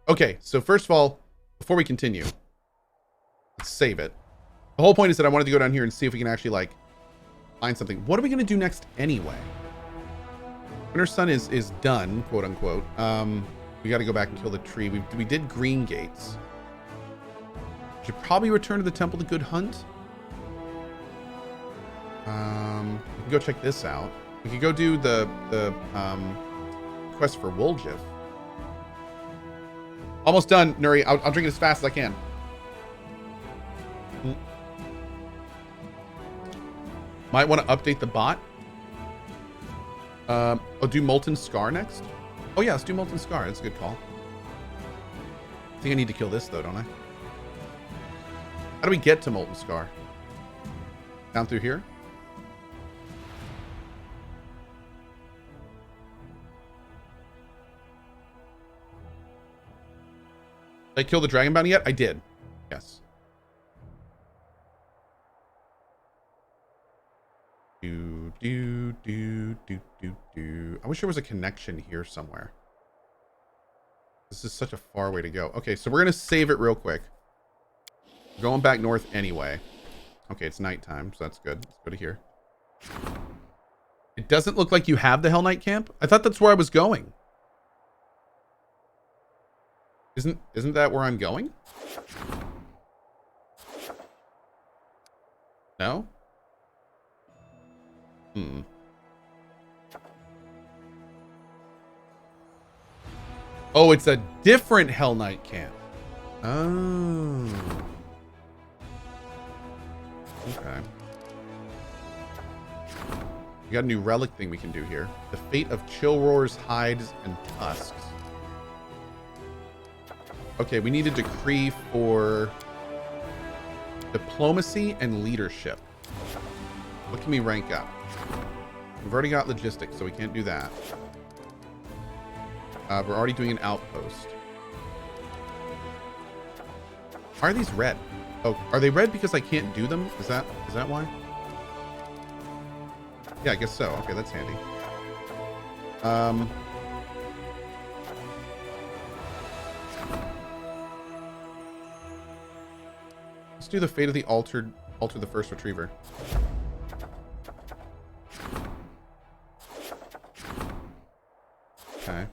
Okay, so first of all, before we continue, let's save it. The whole point is that I wanted to go down here and see if we can actually, like, find something. What are we going to do next anyway? Winter Sun is done, quote unquote. We got to go back and kill the tree. We did Green Gates. Should probably return to the Temple to Good Hunt. We can go check this out. We could go do the quest for Woljif. Almost done, Nuri. I'll drink it as fast as I can. Might want to update the bot. Oh, do Molten Scar next? Oh yeah, let's do Molten Scar. That's a good call. I think I need to kill this though, don't I? How do we get to Molten Scar? Down through here? Did I kill the Dragon Bounty yet? I did. Yes. I wish there was a connection here somewhere. This is such a far way to go. Okay, so we're going to save it real quick. We're going back north anyway. Okay, it's nighttime, so that's good. Let's go to here. It doesn't look like you have the Hell Knight camp. I thought that's where I was going. Isn't that where I'm going? No? Oh, it's a different Hell Knight camp. Oh. Okay. We got a new relic thing we can do here. The fate of Chill Roar's hides and tusks. Okay, we need a decree for diplomacy and leadership. What can we rank up? We've already got logistics, so we can't do that. We're already doing an outpost. Why are these red? Oh, are they red because I can't do them? Is that why? Yeah, I guess so. Okay, that's handy. Let's do the fate of the alter the first retriever. Okay.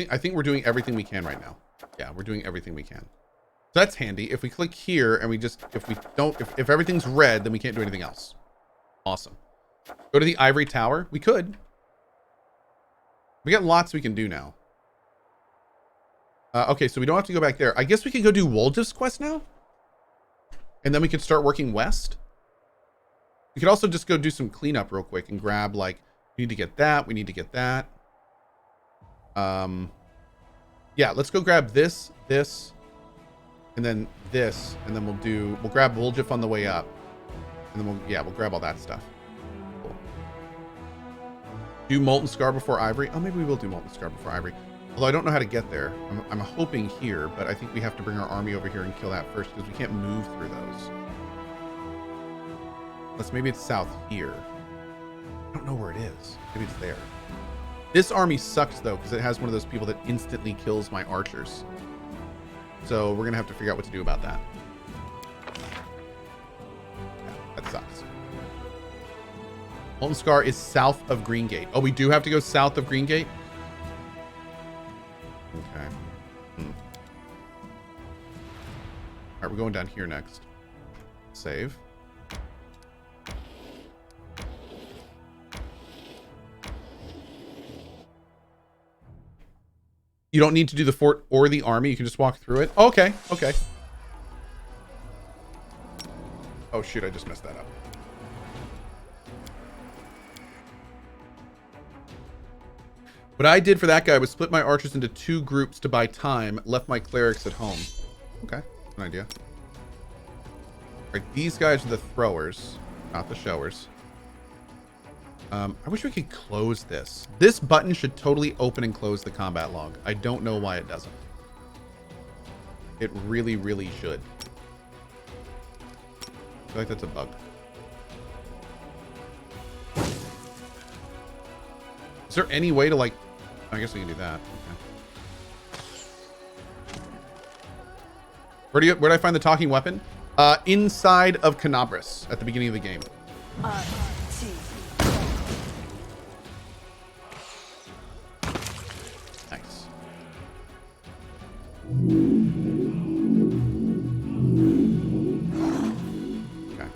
I think we're doing everything we can right now. Yeah, we're doing everything we can. So that's handy. If we click here and if everything's red, then we can't do anything else. Awesome. Go to the Ivory Tower. We could. We got lots we can do now. Okay, so we don't have to go back there. I guess we could go do Woljif's quest now. And then we could start working west. We could also just go do some cleanup real quick and grab, like, we need to get that. We need to get that. Yeah, let's go grab this, and then this, and then we'll grab Woljif on the way up. And then we'll grab all that stuff. Cool. Do Molten Scar before Ivory. Oh, maybe we will do Molten Scar before Ivory. Although I don't know how to get there. I'm hoping here, but I think we have to bring our army over here and kill that first because we can't move through those. Unless maybe it's south here. I don't know where it is. Maybe it's there. This army sucks though because it has one of those people that instantly kills my archers. So we're gonna have to figure out what to do about that. Yeah, that sucks. Molten Scar is south of Green Gate. Oh, we do have to go south of Green Gate? Okay. All right, we're going down here next. Save. You don't need to do the fort or the army. You can just walk through it. Oh, okay. Okay. Oh, shoot. I just messed that up. What I did for that guy was split my archers into 2 groups to buy time, left my clerics at home. Okay. Good idea. All right. These guys are the throwers, not the showers. I wish we could close this. This button should totally open and close the combat log. I don't know why it doesn't. It really, really should. I feel like that's a bug. Is there any way to, like... I guess we can do that. Okay. Where did I find the talking weapon? Inside of Canabras at the beginning of the game. Nice. Okay.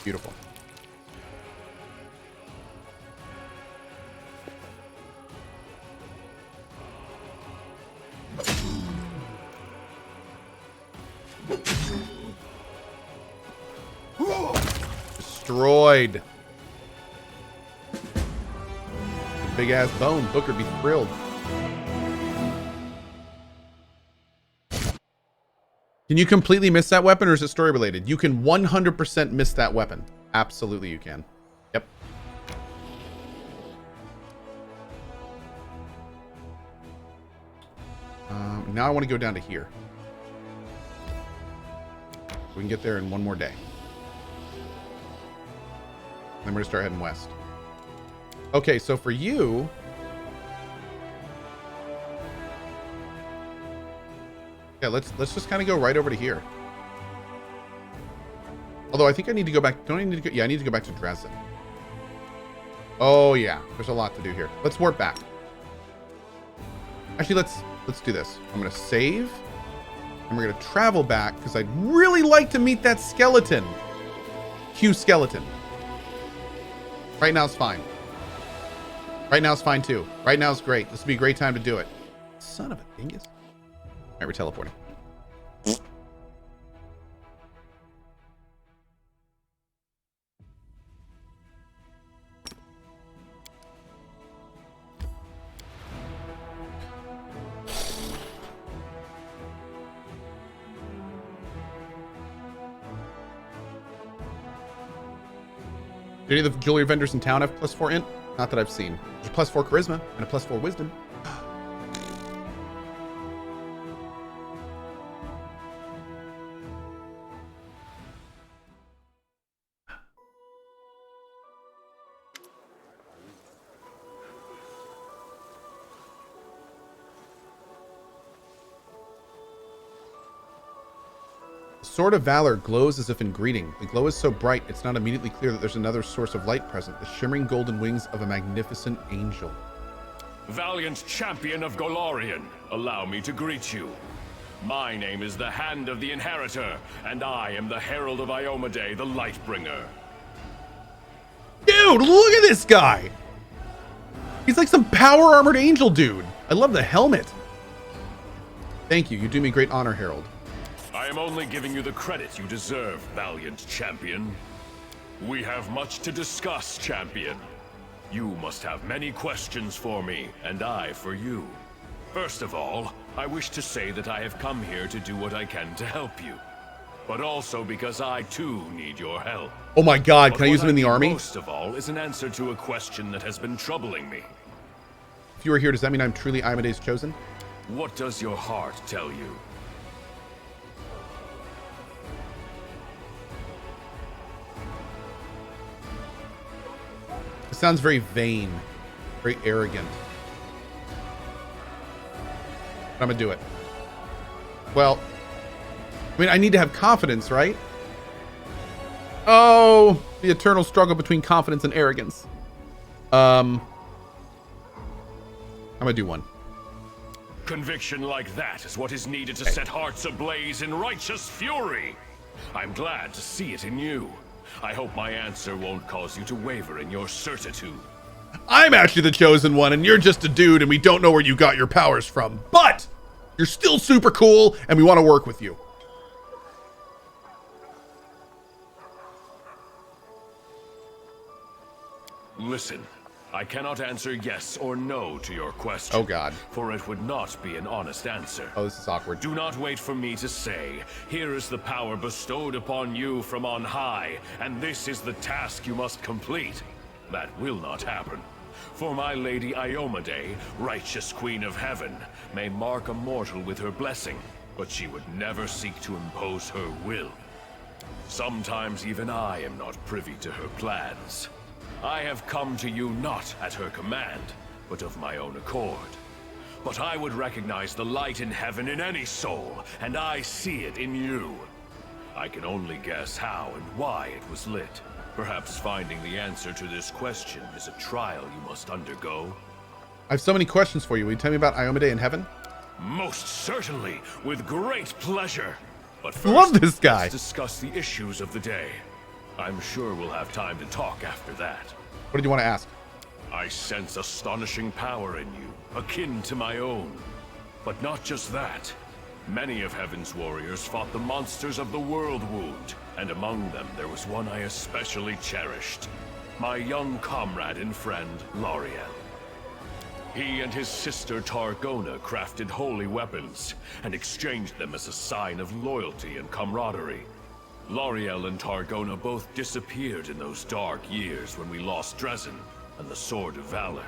Beautiful. Destroyed. Big ass bone. Booker be thrilled. Can you completely miss that weapon, or is it story related? You can 100% miss that weapon. Absolutely you can. Yep. Now I want to go down to here. We can get there in one more day. Then we're going to start heading west. Okay, so for you... Yeah, let's just kind of go right over to here. Although I think I need to go back. Don't I need to go? Yeah, I need to go back to Dresden. Oh yeah, there's a lot to do here. Let's warp back. Actually, let's do this. I'm gonna save, and we're gonna travel back because I'd really like to meet that skeleton. Q skeleton. Right now it's fine. Right now it's fine too. Right now it's great. This would be a great time to do it. Son of a dingus. All right, we're teleporting. Do any of the jewelry vendors in town have +4 int? Not that I've seen. There's a +4 charisma and a +4 wisdom. Sword of Valor glows as if in greeting. The glow is so bright, it's not immediately clear that there's another source of light present. The shimmering golden wings of a magnificent angel. Valiant champion of Golarion, allow me to greet you. My name is the Hand of the Inheritor, and I am the Herald of Iomedae, the Lightbringer. Dude, look at this guy! He's like some power-armored angel dude. I love the helmet. Thank you. You do me great honor, Herald. I am only giving you the credit you deserve, valiant champion. We have much to discuss, champion. You must have many questions for me, and I for you. First of all, I wish to say that I have come here to do what I can to help you. But also because I, too, need your help. Oh my god, can I use him in the army? Most of all is an answer to a question that has been troubling me. If you are here, does that mean I'm truly Iomedae's chosen? What does your heart tell you? It sounds very vain, very arrogant. But I'm gonna do it. Well, I mean, I need to have confidence, right? Oh, the eternal struggle between confidence and arrogance. I'm gonna do one. Conviction like that is what is needed to set hearts ablaze in righteous fury. I'm glad to see it in you. I hope my answer won't cause you to waver in your certitude. I'm actually the chosen one, and you're just a dude, and we don't know where you got your powers from. But you're still super cool, and we want to work with you. Listen, I cannot answer yes or no to your question. Oh, God. For it would not be an honest answer. Oh, this is awkward. Do not wait for me to say, here is the power bestowed upon you from on high, and this is the task you must complete. That will not happen. For my lady Iomedae, righteous queen of heaven, may mark a mortal with her blessing, but she would never seek to impose her will. Sometimes even I am not privy to her plans. I have come to you not at her command, but of my own accord. But I would recognize the light in heaven in any soul, and I see it in you. I can only guess how and why it was lit. Perhaps finding the answer to this question is a trial you must undergo. I have so many questions for you. Will you tell me about Iomedae in heaven? Most certainly, with great pleasure. But first, Love this guy. let's discuss the issues of the day. I'm sure we'll have time to talk after that. What did you want to ask? I sense astonishing power in you, akin to my own. But not just that. Many of Heaven's warriors fought the monsters of the world wound, and among them there was one I especially cherished. My young comrade and friend, Lariel. He and his sister Targona crafted holy weapons, and exchanged them as a sign of loyalty and camaraderie. Lariel and Targona both disappeared in those dark years when we lost Dresden and the Sword of Valor.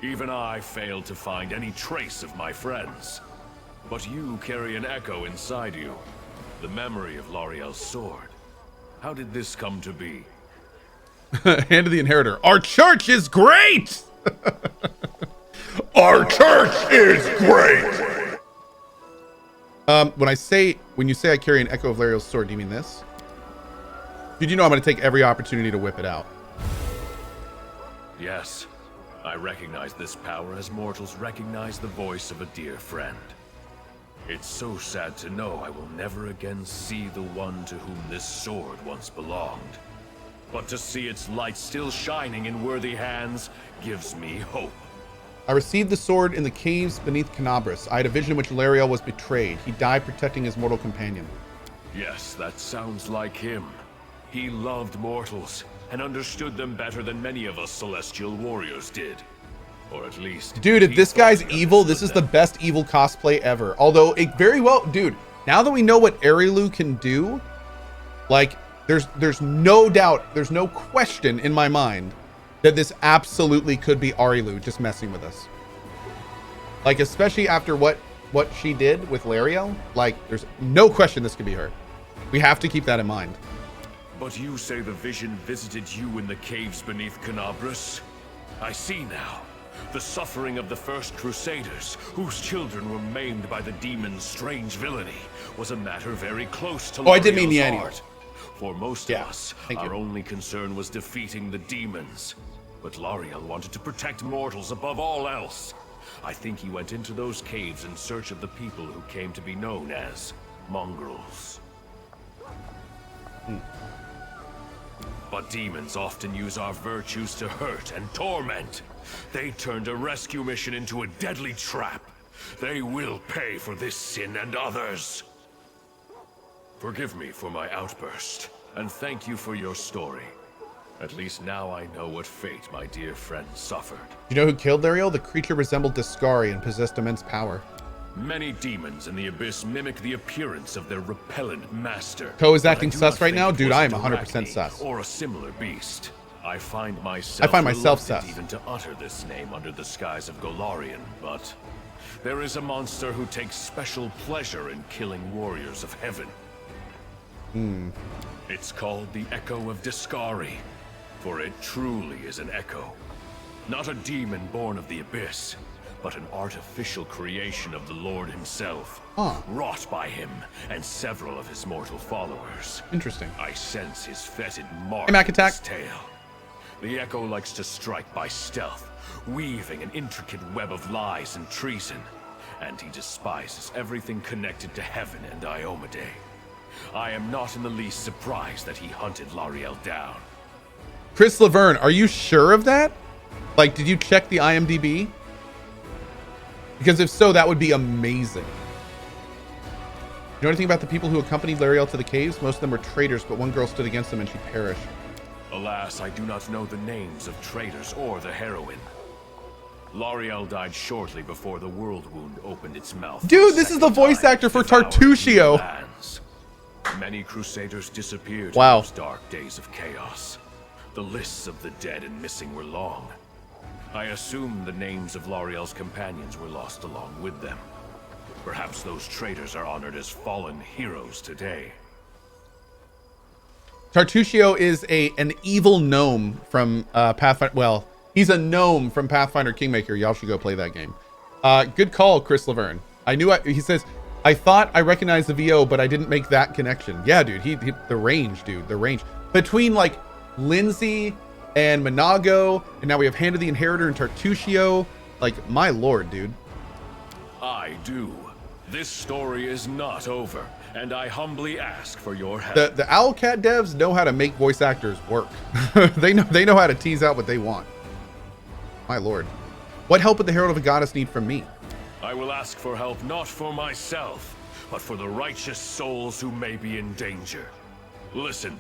Even I failed to find any trace of my friends. But you carry an echo inside you, the memory of Lariel's sword. How did this come to be? Hand of the Inheritor. Our church is great! Our church is great! When you say I carry an echo of Lariel's sword, do you mean this? Did you know I'm going to take every opportunity to whip it out? Yes, I recognize this power as mortals recognize the voice of a dear friend. It's so sad to know I will never again see the one to whom this sword once belonged. But to see its light still shining in worthy hands gives me hope. I received the sword in the caves beneath Canabras. I had a vision in which Lariel was betrayed. He died protecting his mortal companion. Yes, that sounds like him. He loved mortals and understood them better than many of us celestial warriors did. Or at least, dude, if this guy's evil, this is the best evil cosplay ever. Although it very well, dude, now that we know what Arilu can do, like there's no doubt, there's no question in my mind that this absolutely could be Arilu just messing with us. Like, especially after what she did with Lariel, like there's no question this could be her. We have to keep that in mind. But you say the vision visited you in the caves beneath Canabras? I see now. The suffering of the first Crusaders, whose children were maimed by the demon's strange villainy, was a matter very close to I did mean the Lariel's annual. heart. For most of us, our only concern was defeating the demons. But Lariel wanted to protect mortals above all else. I think he went into those caves in search of the people who came to be known as mongrels. But demons often use our virtues to hurt and torment. They turned a rescue mission into a deadly trap. They will pay for this sin and others. Forgive me for my outburst, and thank you for your story. At least now I know what fate my dear friend suffered. You know who killed Lariel? The creature resembled Discari and possessed immense power. Many demons in the Abyss mimic the appearance of their repellent master. Cohh is but acting I do sus not right think now? it Dude, was I a am 100% Arachne sus. Or a similar beast. I find myself myself reluctant sus. even to utter this name under the skies of Golarion, but there is a monster who takes special pleasure in killing warriors of heaven. It's called the Echo of Discari, for it truly is an echo. Not a demon born of the Abyss, but an artificial creation of the Lord himself, wrought by him and several of his mortal followers. Interesting. I sense his fetid mark Hey, Mac in Attack. his tail. The Echo likes to strike by stealth, weaving an intricate web of lies and treason, and he despises everything connected to heaven and Iomedae. I am not in the least surprised that he hunted Lariel down. Chris Laverne, are you sure of that? Like, did you check the IMDb? Because if so, that would be amazing. You know anything about the people who accompanied Lariel to the caves? Most of them were traitors, but one girl stood against them and she perished. Alas, I do not know the names of traitors or the heroine. Lariel died shortly before the world wound opened its mouth. Dude, this is the voice actor for Tartusio. Many crusaders disappeared Wow. in those dark days of chaos. The lists of the dead and missing were long. I assume the names of Lariel's companions were lost along with them. Perhaps those traitors are honored as fallen heroes today. Tartusio is an evil gnome from Pathfinder. Well, he's a gnome from Pathfinder Kingmaker. Y'all should go play that game. Good call, Chris Laverne. He says, I thought I recognized the VO, but I didn't make that connection. Yeah, dude, the range, dude, the range. Between like Lindsay and Monago, and now we have Hand of the Inheritor and Tartusio. Like, my lord, dude. I do. This story is not over, and I humbly ask for your help. The Owlcat devs know how to make voice actors work. They know how to tease out what they want. My lord. What help would the Herald of a Goddess need from me? I will ask for help not for myself, but for the righteous souls who may be in danger. Listen,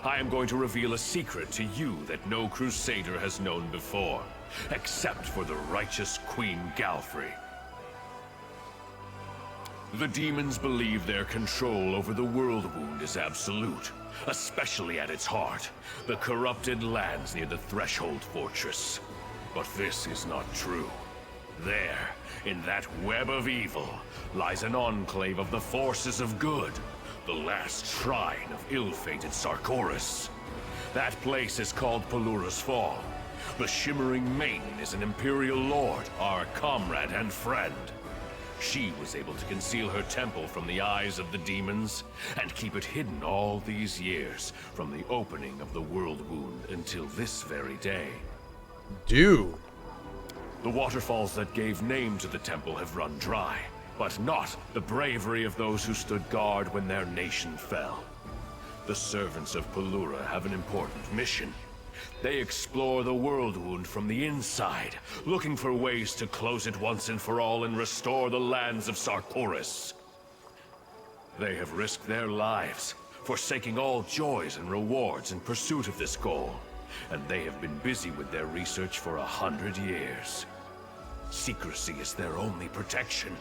I am going to reveal a secret to you that no Crusader has known before, except for the righteous Queen Galfrey. The demons believe their control over the world wound is absolute, especially at its heart, the corrupted lands near the Threshold Fortress. But this is not true. There, in that web of evil, lies an enclave of the forces of good, the last shrine of ill-fated Sarkoris. That place is called Pelura's Fall. The Shimmering Maiden is an Imperial Lord, our comrade and friend. She was able to conceal her temple from the eyes of the demons, and keep it hidden all these years, from the opening of the world wound until this very day. Dude. The waterfalls that gave name to the temple have run dry, but not the bravery of those who stood guard when their nation fell. The servants of Pelura have an important mission. They explore the world wound from the inside, looking for ways to close it once and for all and restore the lands of Sarkoris. They have risked their lives, forsaking all joys and rewards in pursuit of this goal, and they have been busy with their research for 100 years. Secrecy is their only protection.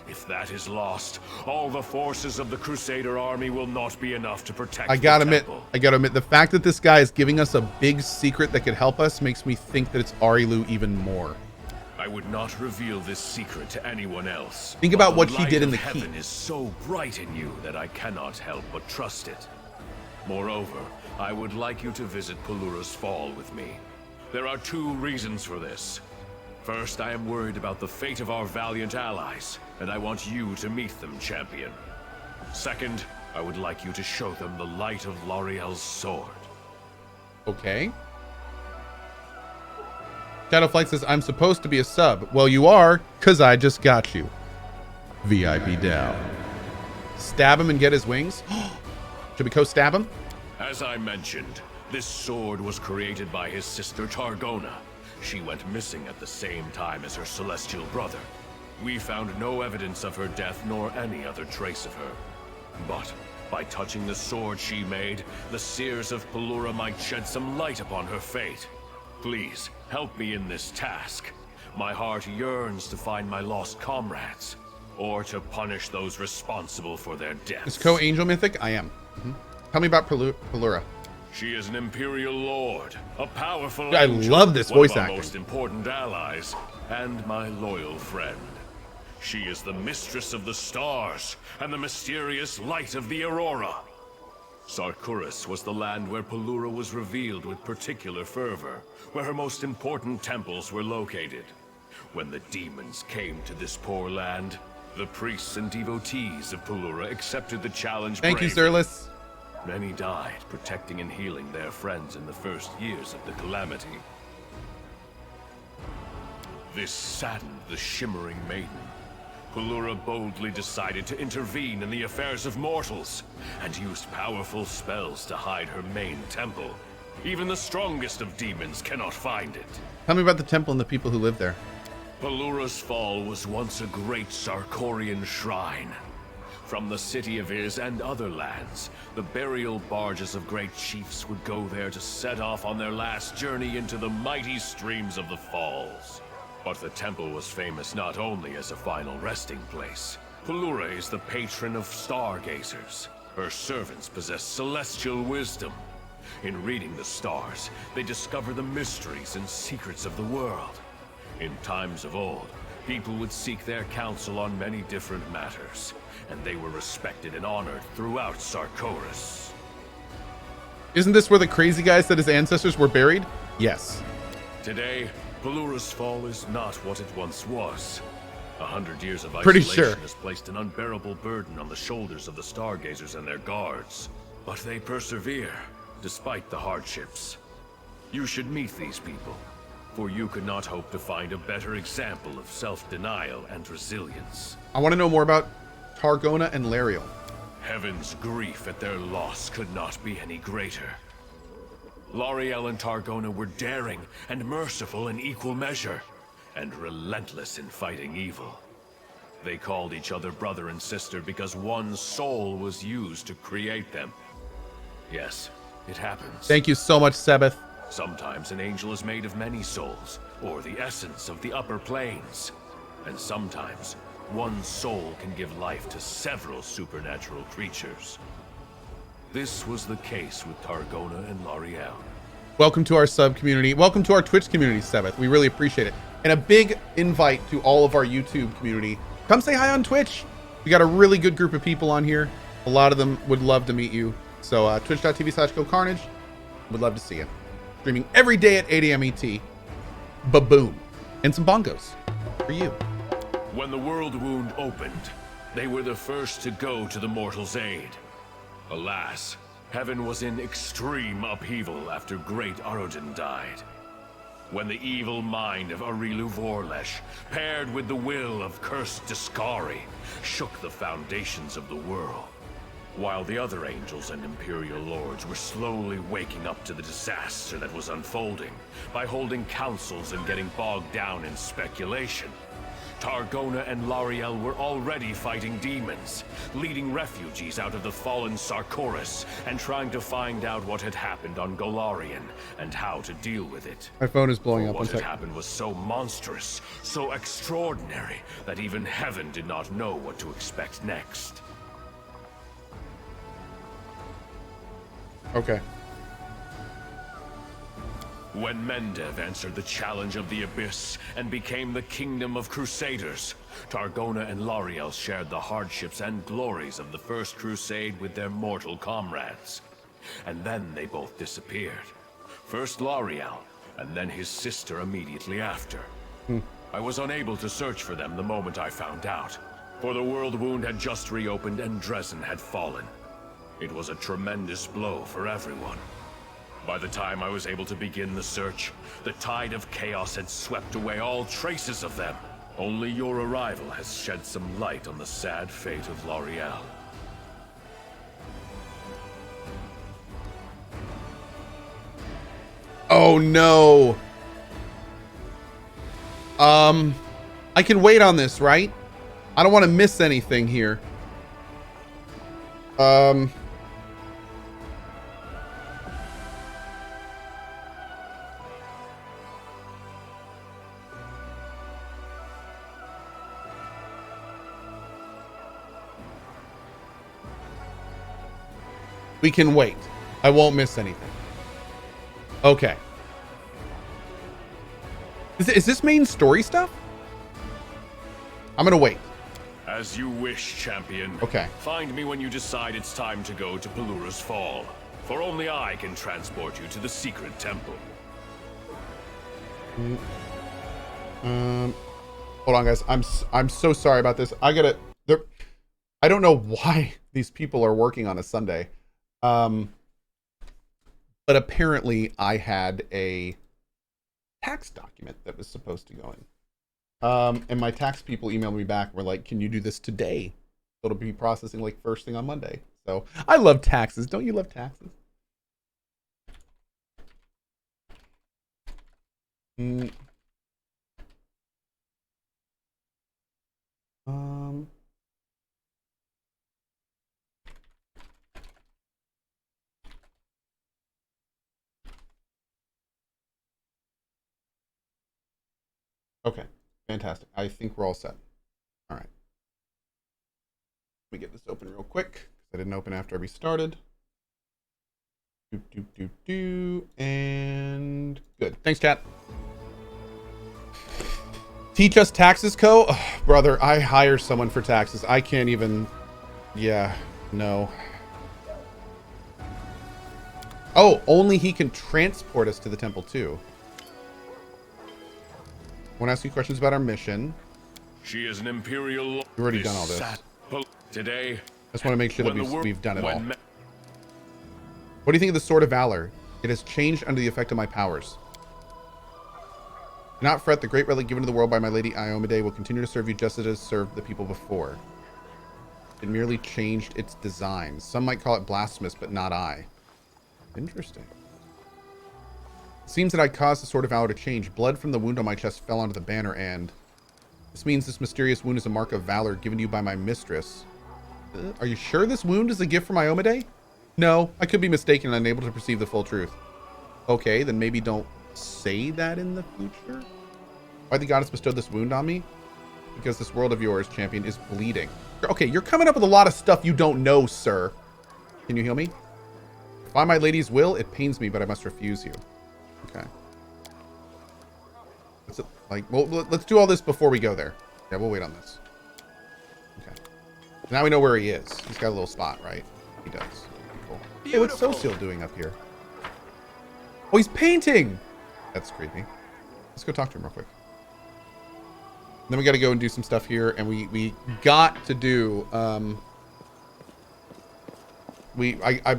If that is lost, all the forces of the Crusader army will not be enough to protect I gotta the temple. admit, the fact that this guy is giving us a big secret that could help us makes me think that it's Arilu even more. I would not reveal this secret to anyone else. Think about but what the he light did in of the heaven key. is so bright in you that I cannot help but trust it. Moreover, I would like you to visit Pelura's Fall with me. There are 2 reasons for this. First, I am worried about the fate of our valiant allies, and I want you to meet them, champion. Second, I would like you to show them the light of L'Ariel's sword. Okay. Shadowflight says, I'm supposed to be a sub. Well, you are, because I just got you. VIP down. Stab him and get his wings? Should we co-stab him? As I mentioned, this sword was created by his sister Targona. She went missing at the same time as her celestial brother. We found no evidence of her death nor any other trace of her. But by touching the sword she made, the seers of Pelura might shed some light upon her fate. Please, help me in this task. My heart yearns to find my lost comrades, or to punish those responsible for their deaths. Is Cohh Angel Mythic? I am. Tell me about Pelura. She is an Imperial Lord, a powerful I angel, love this one voice of our acting. most important allies, and my loyal friend. She is the mistress of the stars, and the mysterious light of the Aurora. Sarkoris was the land where Pelura was revealed with particular fervor, where her most important temples were located. When the demons came to this poor land, the priests and devotees of Pelura accepted the challenge Thank you, bravely. Zerlis. Many died protecting and healing their friends in the first years of the calamity. This saddened the Shimmering Maiden. Pelura boldly decided to intervene in the affairs of mortals, and used powerful spells to hide her main temple. Even the strongest of demons cannot find it. Tell me about the temple and the people who live there. Pelura's Fall was once a great Sarkorian shrine. From the city of Iz and other lands, the burial barges of great chiefs would go there to set off on their last journey into the mighty streams of the falls. But the temple was famous not only as a final resting place. Pelura is the patron of stargazers. Her servants possess celestial wisdom. In reading the stars, they discover the mysteries and secrets of the world. In times of old, people would seek their counsel on many different matters, and they were respected and honored throughout Sarkoris. Isn't this where the crazy guy said his ancestors were buried? Yes. Today, Pelura's Fall is not what it once was. 100 years of Pretty isolation sure. has placed an unbearable burden on the shoulders of the Stargazers and their guards. But they persevere, despite the hardships. You should meet these people, for you could not hope to find a better example of self-denial and resilience. I want to know more about Targona and Lariel. Heaven's grief at their loss could not be any greater. Lariel and Targona were daring and merciful in equal measure, and relentless in fighting evil. They called each other brother and sister because one soul was used to create them. Yes, it happens. Thank you so much, Sebeth. Sometimes an angel is made of many souls, or the essence of the upper planes. And sometimes, one soul can give life to several supernatural creatures. This was the case with Targona and Lariel. Welcome to our sub community. Welcome to our Twitch community, Sebeth. We really appreciate it. And a big invite to all of our YouTube community. Come say hi on Twitch. We got a really good group of people on here. A lot of them would love to meet you. So twitch.tv/CohhCarnage. Would love to see you. Streaming every day at 8 a.m. ET. Ba-boom. And some bongos for you. When the world wound opened, they were the first to go to the mortal's aid. Alas, heaven was in extreme upheaval after great Arodin died. When the evil mind of Arilu Vorlesh, paired with the will of cursed Discari, shook the foundations of the world, while the other angels and Imperial Lords were slowly waking up to the disaster that was unfolding by holding councils and getting bogged down in speculation. Targona and Lariel were already fighting demons, leading refugees out of the fallen Sarkoris, and trying to find out what had happened on Golarion and how to deal with it. My phone is blowing up. What had happened was so monstrous, so extraordinary, that even heaven did not know what to expect next. Okay. When Mendev answered the challenge of the Abyss and became the Kingdom of Crusaders, Targona and Lariel shared the hardships and glories of the First Crusade with their mortal comrades. And then they both disappeared. First Lariel, and then his sister immediately after. I was unable to search for them the moment I found out, for the world wound had just reopened and Dresden had fallen. It was a tremendous blow for everyone. By the time I was able to begin the search, the tide of chaos had swept away all traces of them. Only your arrival has shed some light on the sad fate of Lariel. Oh no. I can wait on this, right? I don't want to miss anything here. We can wait. I won't miss anything. Okay. Is this main story stuff? I'm gonna wait. As you wish, champion. Okay. Find me when you decide it's time to go to Pelura's Fall, for only I can transport you to the secret temple. Hold on, guys. I'm so sorry about this. I don't know why these people are working on a Sunday. But apparently I had a tax document that was supposed to go in. And my tax people emailed me back and were like, can you do this today? It'll be processing like first thing on Monday. So I love taxes. Don't you love taxes? Okay, fantastic. I think we're all set. All right. Let me get this open real quick. I didn't open after I restarted. And good. Thanks, chat. Teach us taxes, Cohh? Oh, brother, I hire someone for taxes. I can't even... Yeah, no. Oh, only he can transport us to the temple too. I want to ask you questions about our mission. She is an imperial. We've already done all this. Today, I just want to make sure that we've done it all. when What do you think of the Sword of Valor? It has changed under the effect of my powers. Do not fret, the great relic given to the world by my lady Iomade will continue to serve you just as it has served the people before. It merely changed its design. Some might call it blasphemous, but not I. Interesting. It seems that I caused the Sword of Valor to change. Blood from the wound on my chest fell onto the banner, and this means this mysterious wound is a mark of valor given to you by my mistress. Are you sure this wound is a gift from Iomade? No, I could be mistaken and unable to perceive the full truth. Okay, then maybe don't say that in the future. Why the goddess bestowed this wound on me? Because this world of yours, champion, is bleeding. Okay, you're coming up with a lot of stuff you don't know, sir. Can you heal me? By my lady's will, it pains me, but I must refuse you. Okay. That's it. Like, well, let's do all this before we go there. Yeah, we'll wait on this. Okay. Now we know where he is. He's got a little spot, right? He does. Cool. Hey, what's Social doing up here? Oh, he's painting! That's creepy. Let's go talk to him real quick. Then we got to go and do some stuff here, and we got to do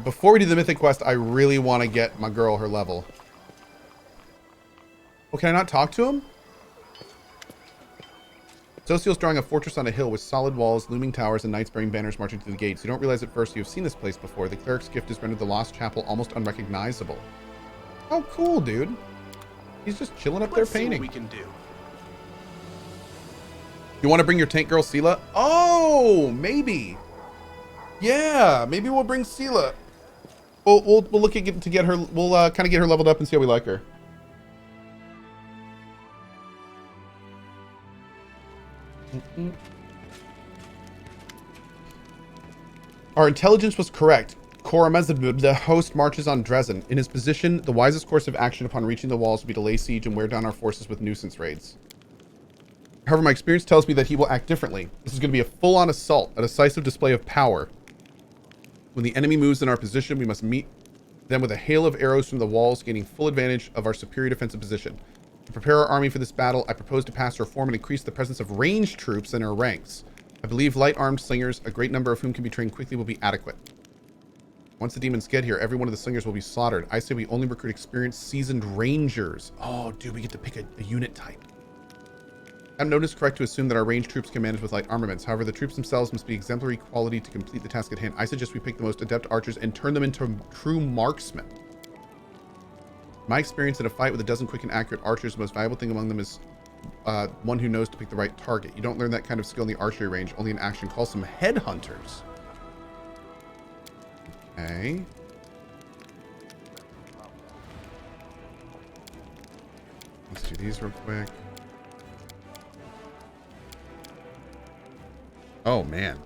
before we do the mythic quest, I really want to get my girl her level. Oh, can I not talk to him? Social's drawing a fortress on a hill with solid walls, looming towers, and knights bearing banners marching through the gates. You don't realize at first you have seen this place before. The cleric's gift has rendered the lost chapel almost unrecognizable. Oh, cool, dude. He's just chilling up there painting. Let's see what we can do. You want to bring your tank girl, Sela? Oh, maybe. Yeah, maybe we'll bring Sela. We'll look at to get her. We'll kind of get her leveled up and see how we like her. Our intelligence was correct. Koramezabub, the host, marches on Dresden. In his position, the wisest course of action upon reaching the walls would be to lay siege and wear down our forces with nuisance raids. However, my experience tells me that he will act differently. This is going to be a full-on assault, a decisive display of power. When the enemy moves in our position, we must meet them with a hail of arrows from the walls, gaining full advantage of our superior defensive position. To prepare our army for this battle, I propose to pass a reform and increase the presence of ranged troops in our ranks. I believe light-armed slingers, a great number of whom can be trained quickly, will be adequate. Once the demons get here, every one of the slingers will be slaughtered. I say we only recruit experienced, seasoned rangers. Oh, dude, we get to pick a unit type. I'm noticed correct to assume that our ranged troops can manage with light armaments. However, the troops themselves must be exemplary quality to complete the task at hand. I suggest we pick the most adept archers and turn them into true marksmen. My experience in a fight with a dozen quick and accurate archers, the most valuable thing among them is one who knows to pick the right target. You don't learn that kind of skill in the archery range, only in action. Call some headhunters. Okay. Let's do these real quick. Oh, man.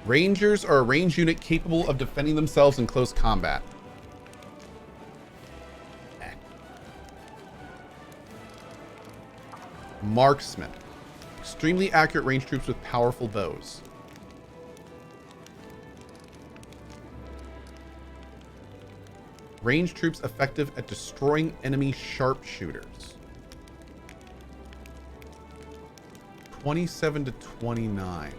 Rangers are a ranged unit capable of defending themselves in close combat. Marksmen. Extremely accurate ranged troops with powerful bows. Ranged troops effective at destroying enemy sharpshooters. 27 to 29.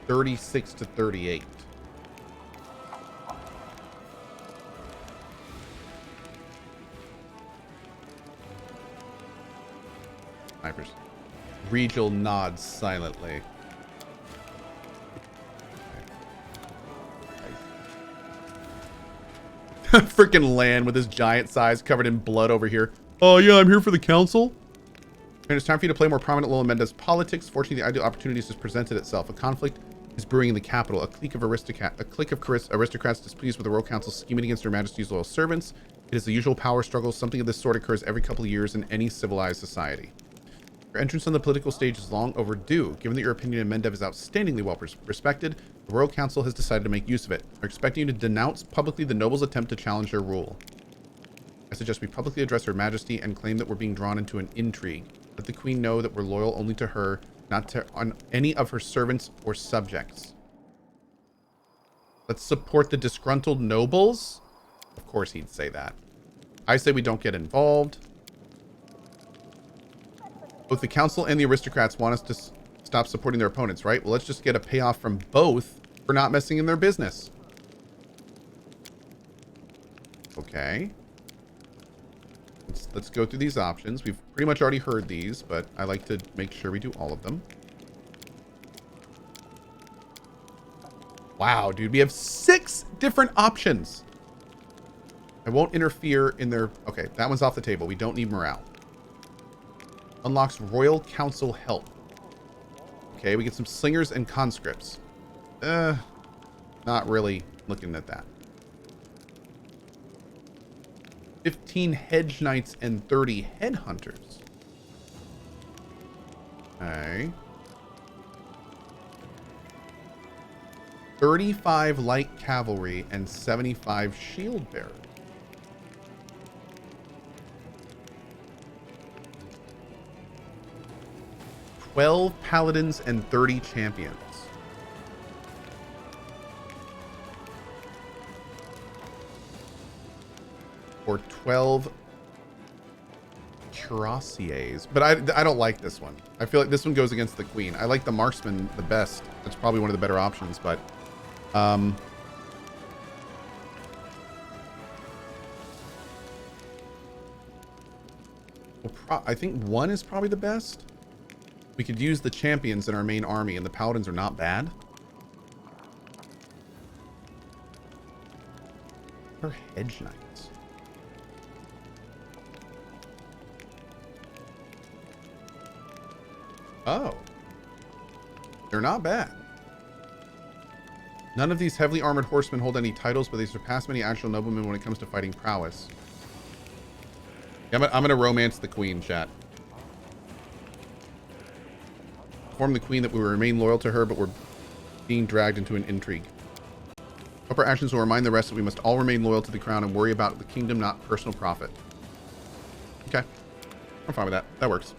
$36 to 38. Snipers. Regil nods silently. Freaking Lan with his giant size covered in blood over here. Oh yeah, I'm here for the council. And it's time for you to play a more prominent role in Menda's politics. Fortunately, the ideal opportunities has presented itself. A conflict is brewing in the capital. A clique of aristocrats displeased with the royal council scheming against Her Majesty's loyal servants. It is the usual power struggle. Something of this sort occurs every couple of years in any civilized society. Your entrance on the political stage is long overdue. Given that your opinion in Mendev is outstandingly well respected, the Royal Council has decided to make use of it. They're expecting you to denounce publicly the nobles' attempt to challenge their rule. I suggest we publicly address Her Majesty and claim that we're being drawn into an intrigue. Let the queen know that we're loyal only to her, not to on any of her servants or subjects. Let's support the disgruntled nobles. Of course he'd say that. I say we don't get involved. Both the council and the aristocrats want us to stop supporting their opponents, right? Well, let's just get a payoff from both for not messing in their business. Okay. Let's go through these options. We've pretty much already heard these, but I like to make sure we do all of them. Wow, dude, we have 6 different options. I won't interfere in their... Okay, that one's off the table. We don't need morale. Unlocks Royal Council help. Okay, we get some slingers and conscripts. Not really looking at that. 15 hedge knights and 30 headhunters. Okay. 35 light cavalry and 75 shield bearers. 12 paladins and 30 champions. Or 12 cuirassiers. But I don't like this one. I feel like this one goes against the queen. I like the marksman the best. That's probably one of the better options, but I think 1 is probably the best. We could use the champions in our main army, and the paladins are not bad. What are hedge knights? Oh. They're not bad. None of these heavily armored horsemen hold any titles, but they surpass many actual noblemen when it comes to fighting prowess. Yeah, I'm gonna romance the queen, chat. Inform the queen that we will remain loyal to her, but we're being dragged into an intrigue. Hope our actions will remind the rest that we must all remain loyal to the crown and worry about the kingdom, not personal profit. Okay. I'm fine with that. That works.